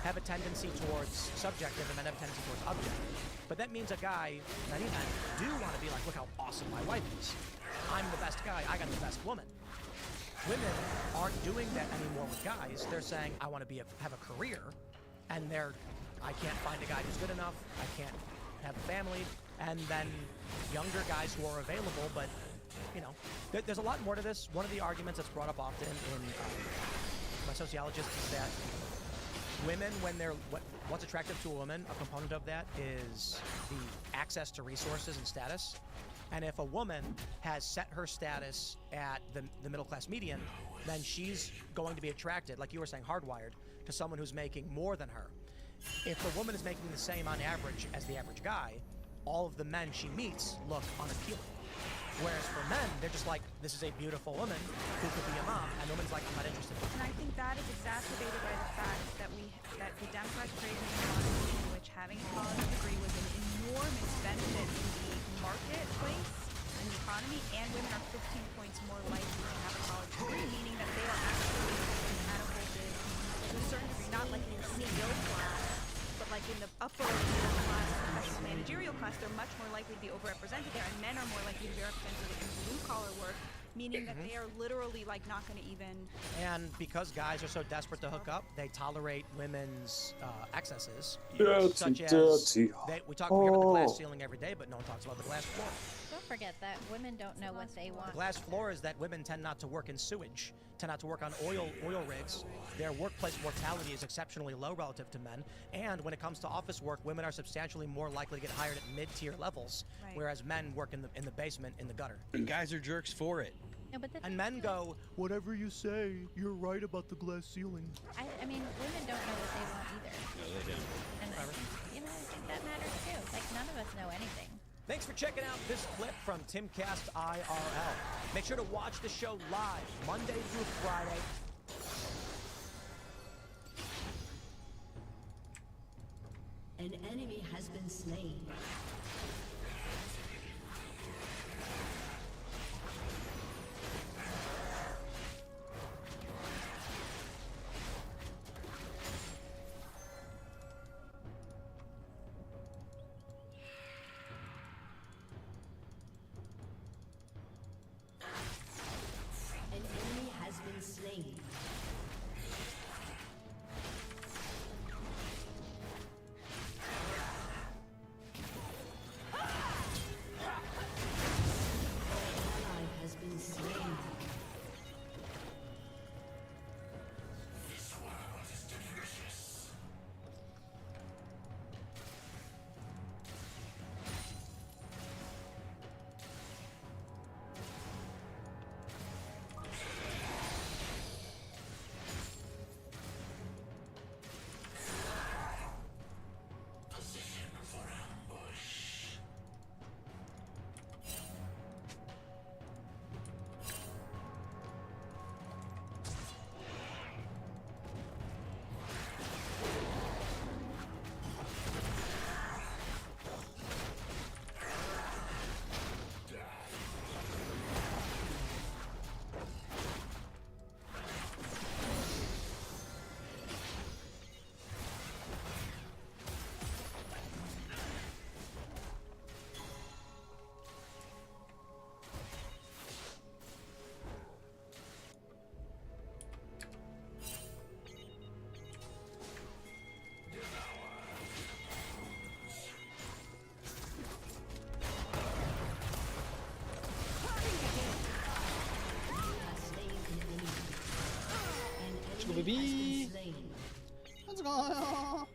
have a tendency towards subjective, and men have a tendency towards objective. But that means a guy, many men, do want to be like, look how awesome my wife is. I'm the best guy. I got the best woman. Women aren't doing that anymore with guys. They're saying, I want to have a career, and I can't find a guy who's good enough. I can't have a family. And then younger guys who are available, but there's a lot more to this. One of the arguments that's brought up often by sociologists is that women, what's attractive to a woman, a component of that is the access to resources and status. And if a woman has set her status at the middle class median, then she's going to be attracted, like you were saying, hardwired, to someone who's making more than her. If the woman is making the same on average as the average guy, all of the men she meets look unappealing. Whereas for men, they're just like, this is a beautiful woman who could be a mom, and the woman's like, I'm not interested. And I think that is exacerbated by the fact that the Democrats created an economy in which having a college degree was an enormous benefit in the marketplace and the economy, and women are 15 points more likely to have a college degree, meaning that they are actually catapulted to a certain degree, not like in the CEO class, but like in the upper middle class, professional managerial class, they're much more likely to be overrepresented there, and men are more likely to be represented in blue-collar work meaning that they are literally like not going to even. And because guys are so desperate to hook up, they tolerate women's excesses, Dirty, such as dirty. we talk about the glass ceiling every day, but no one talks about the glass floor. Don't forget that women don't know what they want. The glass floor is that women tend not to work in sewage, tend not to work on oil rigs. Their workplace mortality is exceptionally low relative to men. And when it comes to office work, women are substantially more likely to get hired at mid-tier levels, whereas men work in the basement, in the gutter. And guys are jerks for it. No, but And men go, whatever you say, you're right about the glass ceiling. I mean, women don't know what they want either. No, they don't. And I think that matters too. Like, none of us know anything. Thanks for checking out this clip from Timcast IRL. Make sure to watch the show live Monday through Friday. An enemy has been slain. An enemy has been slain. Ally has been slain. This world is delicious. Position for ambush. Let's go, baby. Let's go.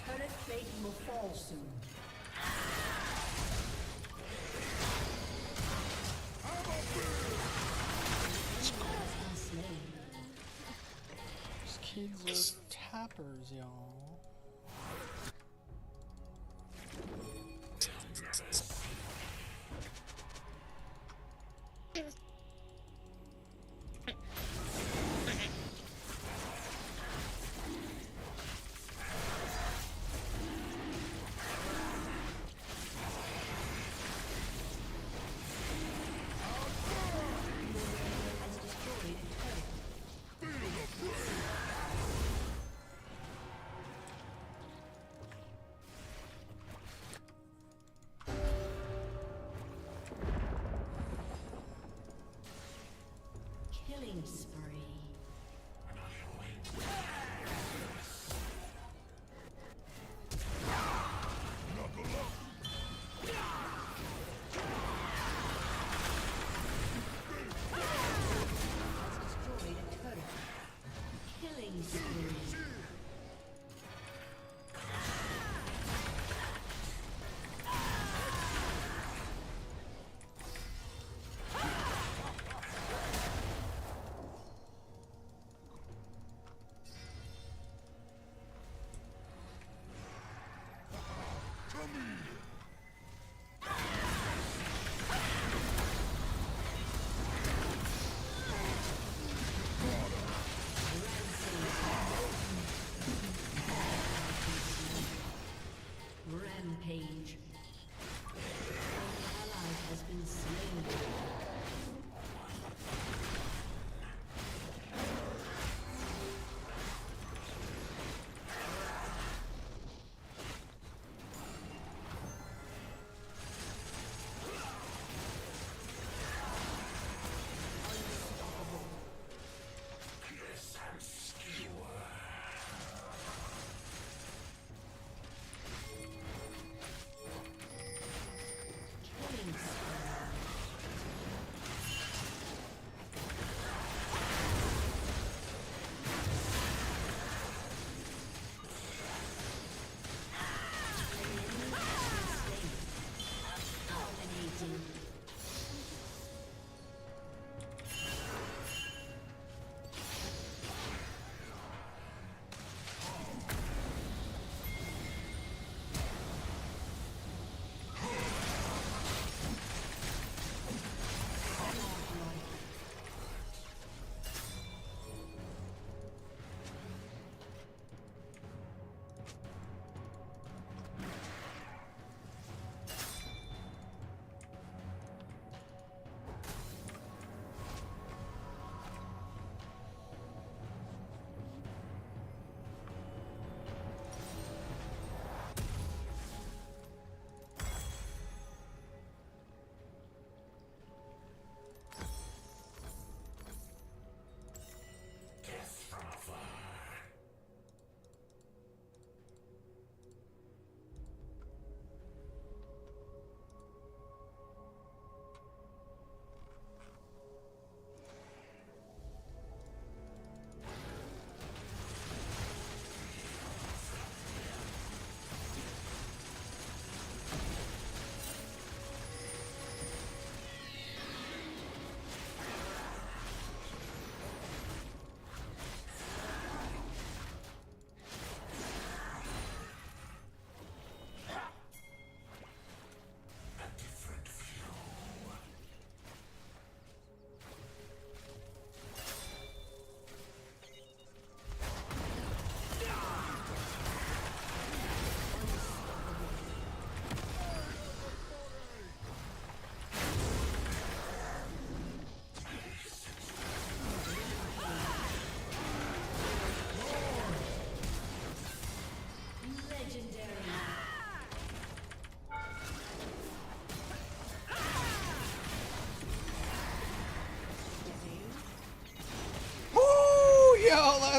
Turret plate will fall soon. These kids are tappers, y'all.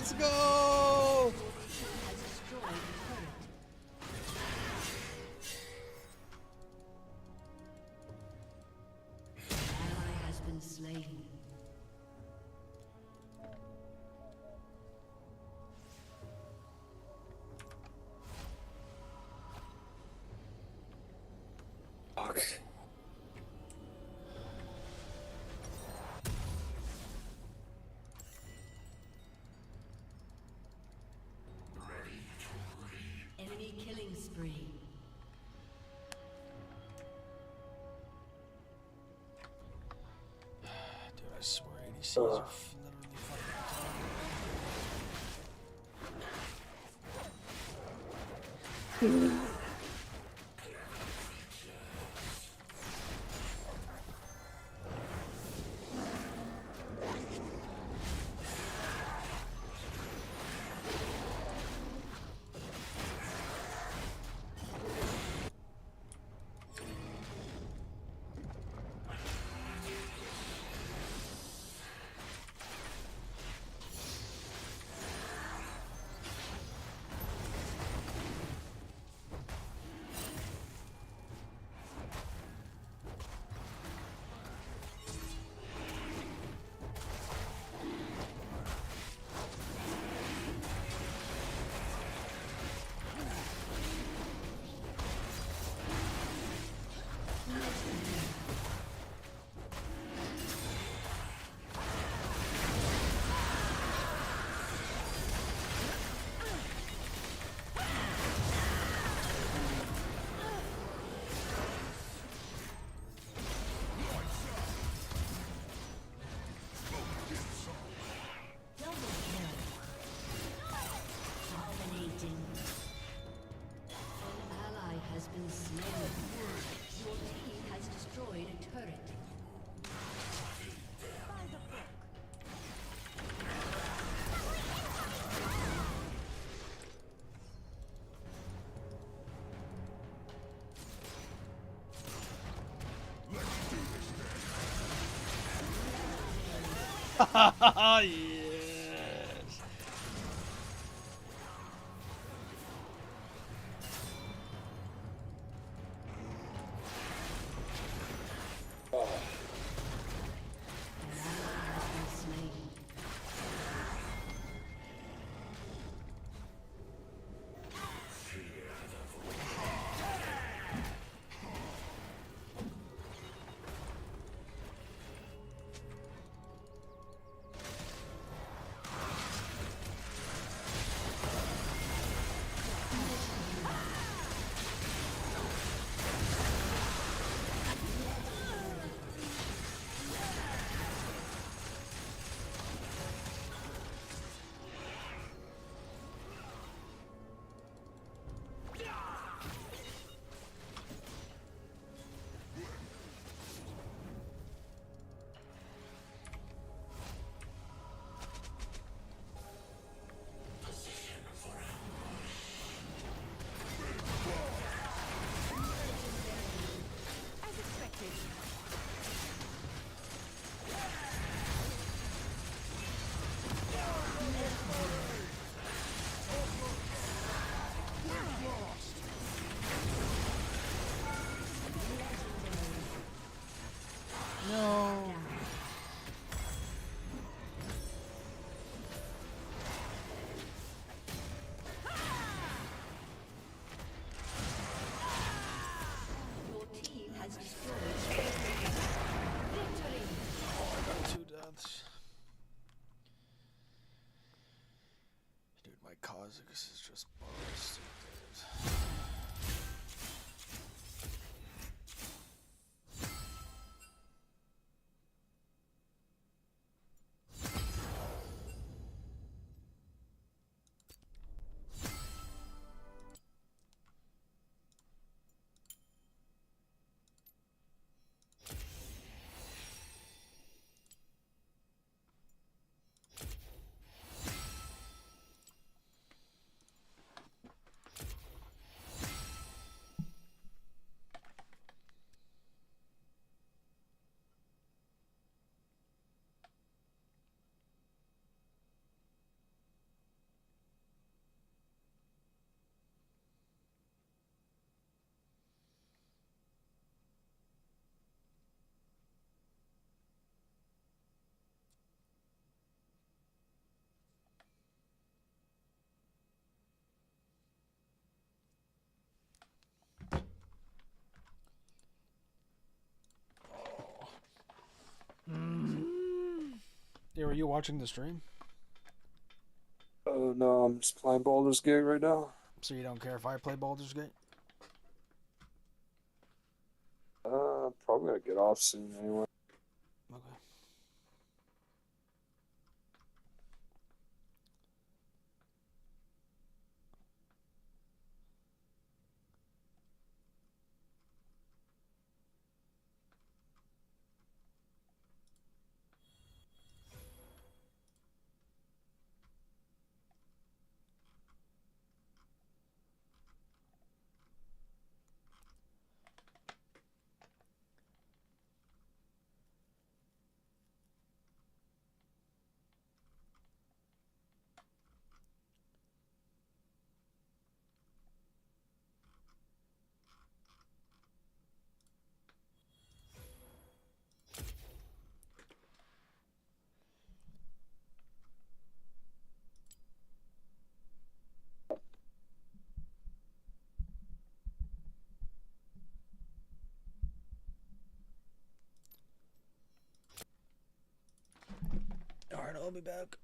Let's go! Ally has been slain. Fuck. Enemy killing spree. Dude, I swear ADCs are literally fucking Dominating. An ally has been slain. Your team has destroyed a turret. yes. No. Your team has destroyed. Victory. Oh, I got 2 deaths. Dude, my Kha'Zix is just busted, dude. Yeah, are you watching the stream? No, I'm just playing Baldur's Gate right now. So you don't care if I play Baldur's Gate? Probably gonna get off soon anyway. Okay. Alright, I'll be back.